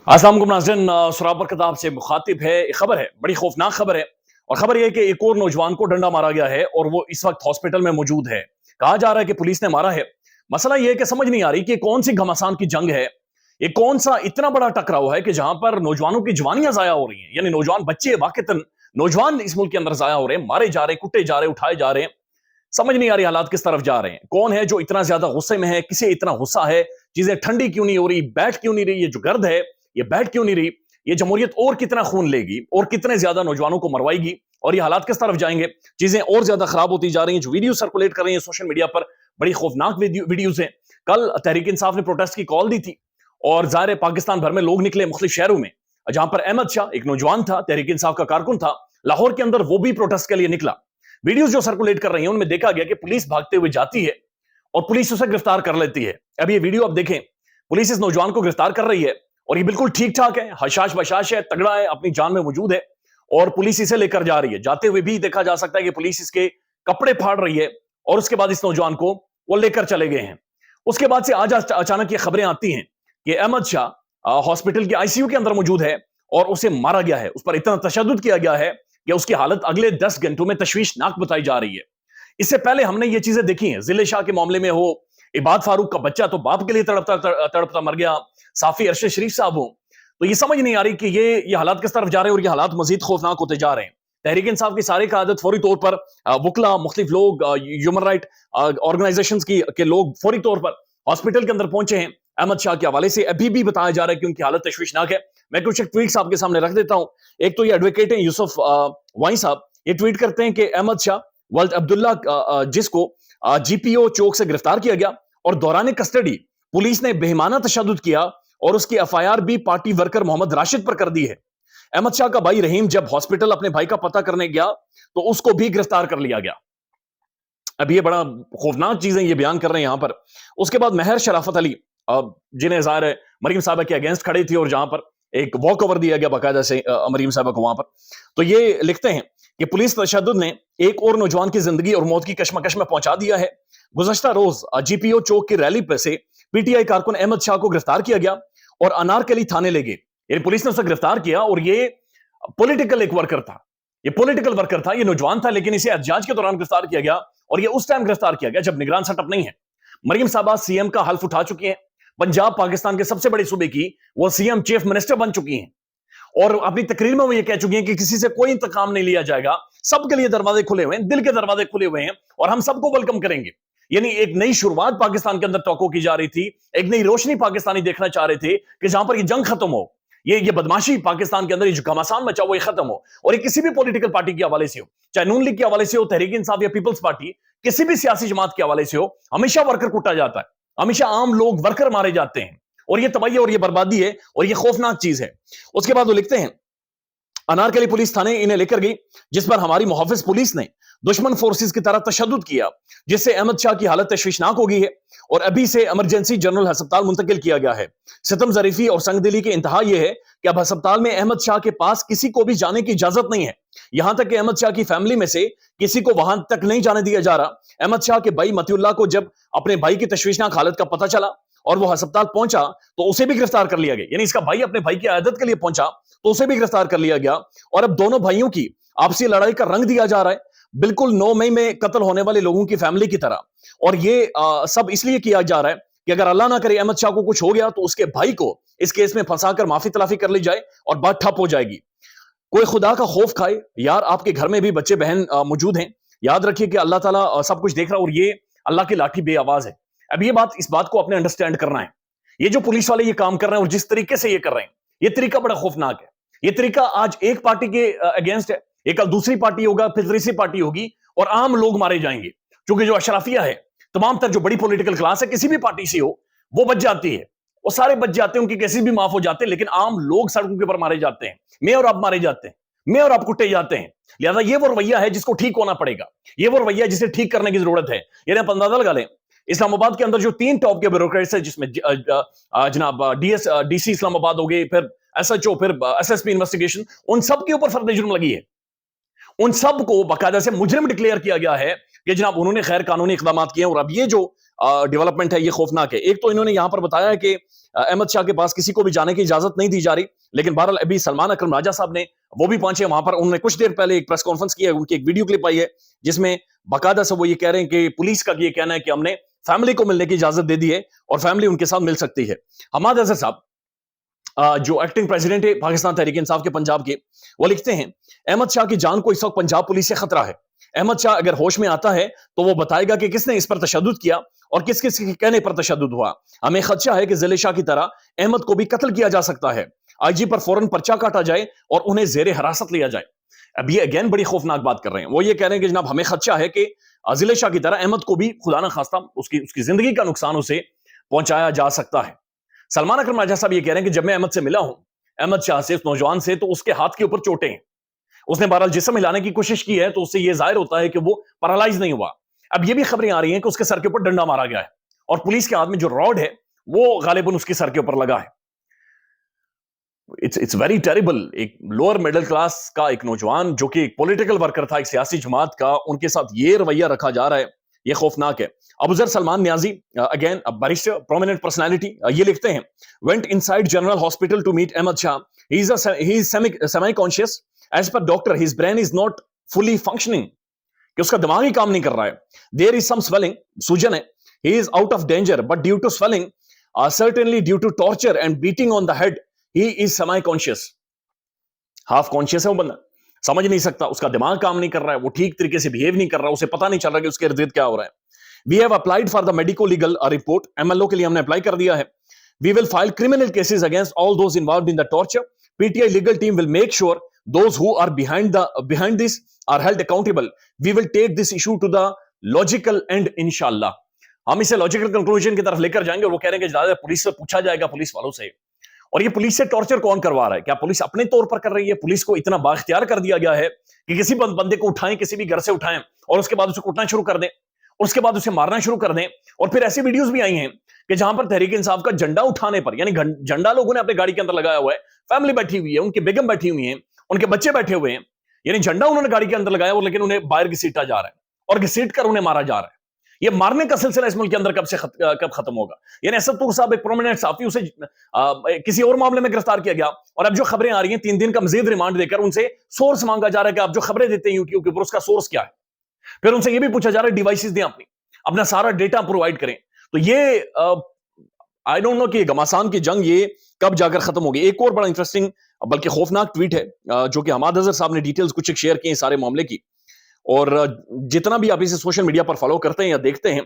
अस्सलाम वालेकुम नाज़रीन, सराबर किताब से मुखातिब है। एक खबर है, बड़ी खौफनाक खबर है। और खबर यह है कि एक और नौजवान को डंडा मारा गया है और वो इस वक्त हॉस्पिटल में मौजूद है। कहा जा रहा है कि पुलिस ने मारा है। मसला यह है कि समझ नहीं आ रही कि कौन सी घमासान की जंग है। ये कौन सा इतना बड़ा टकराव है कि जहां पर नौजवानों की जवानियां जाया हो रही हैं, यानी नौजवान बच्चे वाकईतन नौजवान इस मुल्क के अंदर जाया हो रहे हैं, मारे जा रहे हैं, कुटे जा रहे हैं, उठाए जा रहे हैं। समझ नहीं आ रही हालात किस तरफ जा रहे हैं। कौन है जो इतना ज्यादा गुस्से में है, किसे इतना गुस्सा है, चीजें ठंडी क्यों नहीं हो रही, बैठ क्यों नहीं रही, ये जो गर्द है ये बैठ क्यों नहीं रही, ये जमहूरियत और कितना खून लेगी और कितने ज्यादा नौजवानों को मरवाएगी, और ये हालात किस तरफ जाएंगे। चीजें और ज्यादा खराब होती जा रही हैं। जो वीडियो सर्कुलेट कर रही है सोशल मीडिया पर, बड़ी खौफनाक वीडियोज हैं। कल तहरीक इंसाफ ने प्रोटेस्ट की कॉल दी थी और ज़ाहिर पाकिस्तान भर में लोग निकले मुख्तलिफ शहरों में, जहां पर अहमद शाह एक नौजवान था, तहरीक इंसाफ का कारकुन था, लाहौर के अंदर वो भी प्रोटेस्ट के लिए निकला। वीडियोस जो सर्कुलेट कर रही हैं उनमें देखा गया कि पुलिस भागते हुए जाती है और पुलिस उसे गिरफ्तार कर लेती है। अब ये वीडियो आप देखें, पुलिस इस नौजवान को गिरफ्तार कर रही है और ये बिल्कुल ठीक ठाक है, हशाश बशाश है, तगड़ा है, अपनी जान में मौजूद है और पुलिस इसे लेकर जा रही है। जाते हुए भी देखा जा सकता है कि पुलिस इसके कपड़े फाड़ रही है और उसके बाद इस नौजवान को वो लेकर चले गए हैं। उसके बाद से आज अचानक ये खबरें आती हैं कि अहमद शाह हॉस्पिटल के आईसीयू के अंदर मौजूद है और उसे मारा गया है। उस पर इतना तशद्दुद किया गया है कि उसकी हालत अगले 10 घंटों में तशवीशनाक बताई जा रही है। इससे पहले हमने ये चीजें देखी हैं, जिले शाह के मामले में हो, इबाद फारूक का बच्चा तो बाप के लिए तड़पता तड़पता मर गया, साफी अरशद शरीफ साहब हो। तो ये समझ नहीं आ रही कि ये हालात किस तरफ जा रहे हैं और ये हालात मजीद खौफनाक होते जा रहे हैं। तहरीक इंसाफ की सारे कायदत फौरी तौर पर वकला, मुख्तलिफ लोग, ह्यूमन राइट ऑर्गेनाइजेशन के लोग फौरी तौर पर हॉस्पिटल के अंदर पहुंचे हैं। अहमद शाह के हवाले से अभी भी बताया जा रहा है कि उनकी हालत तशवीशनाक है। मैं कुछ ट्वीट्स आपके सामने रख देता हूं। एक तो ये एडवोकेट है यूसुफ वाई साहब, ये ट्वीट करते हैं कि अहमद शाह वल्द अब्दुल्ला जिसको जीपीओ चौक से गिरफ्तार किया गया और दौरान कस्टडी पुलिस ने बेईमाना तशद्दुद किया और उसकी एफआईआर भी पार्टी वर्कर मोहम्मद राशिद पर कर दी है। अहमद शाह का भाई रहीम जब हॉस्पिटल अपने भाई का पता करने गया तो उसको भी गिरफ्तार कर लिया गया। अब ये बड़ा खौफनाक चीजें ये बयान कर रहे हैं यहां पर। उसके बाद महर शराफत अली, जिन्हें ज़ाहिर है मरीम साहबा के अगेंस्ट खड़ी थी और जहां पर एक वॉक ओवर दिया गया बाकायदा से मरीम साहबा को वहां पर, तो ये लिखते हैं कि पुलिस तशद्दुद ने एक और नौजवान की जिंदगी और मौत की कशमकश में पहुंचा दिया है। गुज़श्ता रोज जीपीओ चौक की रैली पर से पीटीआई कारकुन अहमद शाह को गिरफ्तार किया गया और अनारकली थाने ले गए। यानी पुलिस ने उसे गिरफ्तार किया और ये पॉलिटिकल एक वर्कर था, ये पॉलिटिकल वर्कर था, ये नौजवान था, लेकिन इसे एहतजाज के दौरान गिरफ्तार किया गया और ये उस टाइम गिरफ्तार किया गया जब निगरान सेटअप नहीं है। मरीम साहबा सीएम का हल्फ उठा चुकी हैं, पंजाब पाकिस्तान के सबसे बड़े सूबे की वो सीएम चीफ मिनिस्टर बन चुकी हैं और अपनी तकरीर में वो ये कह चुकी हैं कि किसी से कोई इंतकाम नहीं लिया जाएगा, सबके लिए दरवाजे खुले हुए हैं, दिल के दरवाजे खुले हुए हैं और हम सबको वेलकम करेंगे। यानी एक नई शुरुआत पाकिस्तान के अंदर तवक्को की जा रही थी, एक नई रोशनी पाकिस्तानी देखना चाह रहे थे कि जहां पर ये जंग खत्म हो, ये बदमाशी पाकिस्तान के अंदर ये जो घमासान मचा वो ये खत्म हो। और ये किसी भी पॉलिटिकल पार्टी के हवाले से हो, चाहे नून लीग के हवाले से हो, तहरीक इंसाफ या पीपल्स पार्टी, किसी भी सियासी जमात के हवाले से हो, हमेशा वर्कर कुटा जाता है, हमेशा आम लोग वर्कर मारे जाते हैं और ये तबाही और ये बर्बादी है और ये खौफनाक चीज है। उसके बाद वो लिखते हैं अनारकली पुलिस थाने इन्हें लेकर गई, जिस पर हमारी मुहाफिज पुलिस ने दुश्मन फोर्सेस की तरह तशद्दुद किया, जिससे अहमद शाह की हालत तशवीशनाक हो गई है और अभी से इमरजेंसी जनरल अस्पताल मुंतकिल किया गया है। सितम जरीफी और संगदिली की इंतहा यह है कि अब अस्पताल में अहमद शाह के पास किसी को भी जाने की इजाजत नहीं है, यहां तक कि अहमद शाह की फैमिली में से किसी को वहां तक नहीं जाने दिया जा रहा। अहमद शाह के भाई मतिउल्लाह को जब अपने भाई की तशवीशनाक हालत का पता चला और वो अस्पताल पहुंचा तो उसे भी गिरफ्तार कर लिया गया। यानी इसका भाई अपने भाई की आदत के लिए पहुंचा तो उसे भी गिरफ्तार कर लिया गया और अब दोनों भाइयों की आपसी लड़ाई का रंग दिया जा रहा है, बिल्कुल 9 मई में कत्ल होने वाले लोगों की फैमिली की तरह। और ये सब इसलिए किया जा रहा है कि अगर अल्लाह ना करे अहमद शाह को कुछ हो गया तो उसके भाई को इस केस में फंसाकर माफी तलाफी कर ली जाए और बात ठप हो जाएगी। कोई खुदा का खौफ खाए यार, आपके घर में भी बच्चे बहन मौजूद हैं, याद रखिए कि अल्लाह ताला सब कुछ देख रहा है और ये अल्लाह की लाठी बेआवाज है। अब ये बात, इस बात को आपने अंडरस्टैंड करना है। ये जो पुलिस वाले ये काम कर रहे हैं और जिस तरीके से ये कर रहे हैं, ये तरीका बड़ा खौफनाक है। ये तरीका आज एक पार्टी के अगेंस्ट है, एक कल दूसरी पार्टी होगा, फिर तीसरी पार्टी होगी और आम लोग मारे जाएंगे। क्योंकि जो अशराफिया है, तमाम तर जो बड़ी पॉलिटिकल क्लास है, किसी भी पार्टी से हो, वो बच जाती है, वो सारे बच जाते हैं, उनके केसेस भी माफ हो जाते हैं, लेकिन आम लोग सड़कों के ऊपर मारे जाते हैं, मैं और आप मारे जाते हैं, मैं और आप कुटे जाते हैं। लिहाजा ये वो रवैया है जिसको ठीक होना पड़ेगा, ये वो रवैया जिसे ठीक करने की जरूरत है। यानी आप अंदाजा लगा लें, इस्लामाबाद के अंदर जो 3 टॉप के ब्यूरोक्रेट्स है, जिसमें जनाब डीसी इस्लामाबाद हो गए, फिर एसएचओ, फिर एसएसपी इन्वेस्टिगेशन, उन सब के ऊपर फर्द जुर्म लगी है। उन सब को बाकायदा से मुजरिम डिक्लेयर किया गया है कि जनाब उन्होंने खैर कानूनी इकदाम किए और अब ये जो ڈیولپمنٹ ہے یہ خوفناک ہے. ایک تو انہوں نے یہاں پر بتایا ہے کہ احمد شاہ کے پاس کسی کو بھی جانے کی اجازت نہیں دی جا رہی, لیکن بہرحال ابھی سلمان اکرم راجہ صاحب نے وہ بھی پہنچے وہاں پر. انہوں نے کچھ دیر پہلے ایک پریس کانفرنس کی ہے, ان کی ایک ویڈیو کلپ آئی ہے جس میں باقاعدہ سے وہ یہ کہہ رہے ہیں کہ پولیس کا یہ کہنا ہے کہ ہم نے فیملی کو ملنے کی اجازت دے دی ہے اور فیملی ان کے ساتھ مل سکتی ہے. حماد اظہر صاحب جو ایکٹنگ پریزیڈنٹ ہے پاکستان تحریک انصاف کے پنجاب کے, وہ لکھتے ہیں احمد شاہ کی جان کو اس وقت پنجاب پولیس سے خطرہ ہے. احمد شاہ اگر ہوش میں آتا ہے تو وہ بتائے گا کہ کس نے اس پر تشدد کیا اور کس کس کے کہنے پر تشدد ہوا. ہمیں خدشہ ہے کہ ذیل شاہ کی طرح احمد کو بھی قتل کیا جا سکتا ہے, آئی جی پر فوراً پرچہ کاٹا جائے اور انہیں زیر حراست لیا جائے. اب یہ اگین بڑی خوفناک بات کر رہے ہیں. وہ یہ کہہ رہے ہیں کہ جناب ہمیں خدشہ ہے کہ ذیل شاہ کی طرح احمد کو بھی خدا نہ خواستہ اس کی زندگی کا نقصان اسے پہنچایا جا سکتا ہے. سلمان اکرم راجہ صاحب یہ کہہ رہے ہیں کہ جب میں احمد سے ملا ہوں, احمد شاہ سے, اس نوجوان سے, تو اس کے ہاتھ کے اوپر چوٹیں ہیں. اس نے بہرحال جسم ہلانے کی کوشش کی ہے تو اس سے یہ ظاہر ہوتا ہے کہ وہ پیرالائز نہیں ہوا. اب یہ بھی خبریں آ رہی ہیں کہ اس کے سر کے اوپر ڈنڈا مارا گیا ہے اور پولیس کے ہاتھ میں جو راڈ ہے وہ غالباً اس کے سر کے اوپر لگا ہے. It's very terrible. ایک لوور مڈل کلاس کا ایک نوجوان جو کہ ایک پولیٹیکل ورکر تھا ایک سیاسی جماعت کا, ان کے ساتھ یہ رویہ رکھا جا رہا ہے, یہ خوفناک ہے. ابوذر سلمان نیازی, اگین بیرسٹر, پرومیننٹ پرسنالٹی, یہ لکھتے ہیں went inside general hospital to meet Ahmad Shah. He is semi-conscious. As per doctor, his brain is not fully functioning. کہ اس کا دماغ ہی کام نہیں کر رہا ہے. There is some swelling, سوجن ہے. He is out of danger, but due to swelling, certainly due to torture and beating on the head, he is semi-conscious. Half conscious ہے وہ بندہ, سمجھ نہیں سکتا, اس کا دماغ کام نہیں کر رہا ہے, وہ ٹھیک طریقے سے بہیو نہیں کر رہا, اسے پتہ نہیں چل رہا کہ اس کے ارد گرد کیا ہو رہا ہے. We have applied for the medico-legal report. MLO کے لیے ہم نے اپلائی کر دیا ہے. We will file criminal cases against all those involved in the torture. PTI legal team will make sure those who are behind this are held accountable. We will take this issue to the logical end inshallah. ہم اسے logical conclusion کی طرف لے کر جائیں گے. اور وہ کہہ رہے ہیں کہ زیادہ پولیس سے پوچھا جائے گا, پولیس والوں سے, اور یہ پولیس سے ٹارچر کون کروا رہا ہے؟ کیا پولیس اپنے طور پر کر رہی ہے؟ پولیس کو اتنا بااختیار کر دیا گیا ہے کہ کسی بندے کو اٹھائیں, کسی بھی گھر سے اٹھائیں اور اس کے بعد اسے کوٹنا شروع کر دیں, اس کے بعد اسے مارنا شروع کر دیں. اور پھر ایسی ویڈیوز بھی آئی ہیں کہ جہاں پر تحریک انصاف کا جھنڈا اٹھانے پر, یعنی جھنڈا لوگوں نے اپنے گاڑی کے اندر لگایا ہوا ہے, فیملی بیٹھی ہوئی ہے, ان کی بیگم بیٹھی ہوئی ہیں, ان کے بچے بیٹھے ہوئے ہیں, یعنی جھنڈا انہوں نے گاڑی کے اندر لگایا ہوا, لیکن انہیں باہر گھسیٹا جا رہا ہے اور گھسیٹ کر انہیں مارا جا رہا ہے. یہ مارنے کا سلسلہ اس ملک کے اندر کب ختم ہوگا؟ یعنی اسد طور صاحب ایک پرومیننٹ صحافی, اسے کسی اور معاملے میں گرفتار کیا گیا, اور اب جو خبریں آ رہی ہیں 3 دن کا مزید ریمانڈ دے کر ان سے سورس مانگا جا رہا ہے کہ آپ جو خبریں دیتے ہیں یوٹیوب کے اوپر اس کا سورس کیا ہے. پھر ان سے یہ بھی پوچھا جا رہا ہے ڈیوائسز دیں, اپنا سارا ڈیٹا پرووائڈ کریں. تو یہ آئی ڈونٹ نو کہ گھمسان کی جنگ یہ کب جا کر ختم ہوگی. ایک اور بڑا انٹرسٹنگ بلکہ خوفناک ٹویٹ ہے جو کہ حماد اظہر صاحب نے ڈیٹیلز کچھ شیئر کی ہیں سارے معاملے کی, اور جتنا بھی آپ اسے سوشل میڈیا پر فالو کرتے ہیں یا دیکھتے ہیں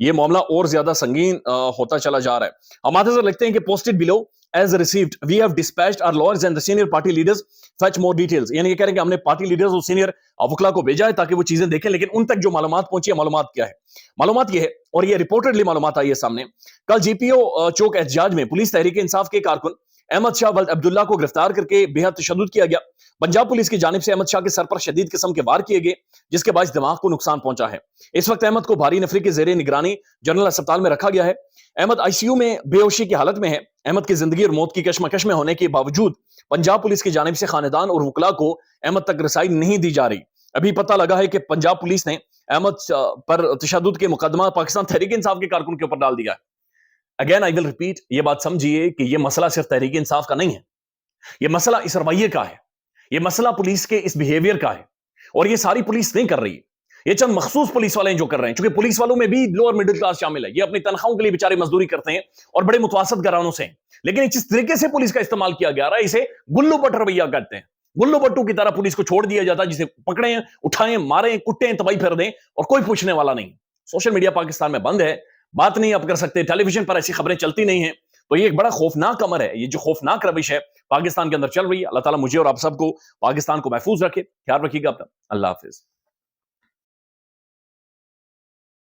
یہ معاملہ اور زیادہ سنگین ہوتا چلا جا رہا ہے. حماد اظہر لکھتے ہیں کہ posted below as received we have dispatched our lawyers and the senior party leaders fetch more details. یعنی یہ کہہ رہے ہیں کہ ہم نے پارٹی لیڈرز اور سینئر وکلا کو بھیجا ہے تاکہ وہ چیزیں دیکھیں, لیکن ان تک جو معلومات پہنچی ہے, معلومات کیا ہے؟ معلومات یہ ہے, اور یہ ریپورٹڈلی معلومات آئی ہے سامنے, کل جی پی او چوک احتجاج میں پولیس تحریک انصاف کے کارکن احمد شاہ ولد عبداللہ کو گرفتار کر کے بے حد تشدد کیا گیا. پنجاب پولیس کی جانب سے احمد شاہ کے سر پر شدید قسم کے وار کیے گئے جس کے باعث دماغ کو نقصان پہنچا ہے. اس وقت احمد کو بھاری نفری کے زیر نگرانی جنرل اسپتال میں رکھا گیا ہے. احمد آئی سی یو میں بے ہوشی کی حالت میں ہے. احمد کی زندگی اور موت کی کشمکش میں ہونے کے باوجود پنجاب پولیس کی جانب سے خاندان اور وکلا کو احمد تک رسائی نہیں دی جا رہی. ابھی پتہ لگا ہے کہ پنجاب پولیس نے احمد پر تشدد کے مقدمہ پاکستان تحریک انصاف کے کارکن کے اوپر ڈال دیا ہے. اگین آئی ول ریپیٹ, یہ بات سمجھیے کہ یہ مسئلہ صرف تحریک انصاف کا نہیں ہے, یہ مسئلہ اس رویے کا ہے, یہ مسئلہ پولیس کے اس بیہیویئر کا ہے, اور یہ ساری پولیس نہیں کر رہی ہے, یہ چند مخصوص پولیس والے ہیں جو کر رہے ہیں. چونکہ پولیس والوں میں بھی لوور مڈل کلاس شامل ہے, یہ اپنی تنخواہوں کے لیے بیچارے مزدوری کرتے ہیں اور بڑے متوسط گھرانوں سے ہیں, لیکن جس طریقے سے پولیس کا استعمال کیا گیا رہا ہے اسے گلو بٹ رویہ کہتے ہیں. گلو بٹو کی طرح پولیس کو چھوڑ دیا جاتا ہے, جسے پکڑیں, اٹھائیں, ماریں, کٹیں, تباہی پھر دیں اور کوئی پوچھنے والا نہیں. سوشل میڈیا پاکستان میں بند ہے, بات نہیں آپ کر سکتے, ٹیلی ویژن پر ایسی خبریں چلتی نہیں ہیں. تو یہ ایک بڑا خوفناک امر ہے, یہ جو خوفناک روش ہے پاکستان کے اندر چل رہی ہے. اللہ تعالیٰ مجھے اور آپ سب کو پاکستان کو محفوظ رکھے. خیال رکھیے گا اپنا. اللہ حافظ.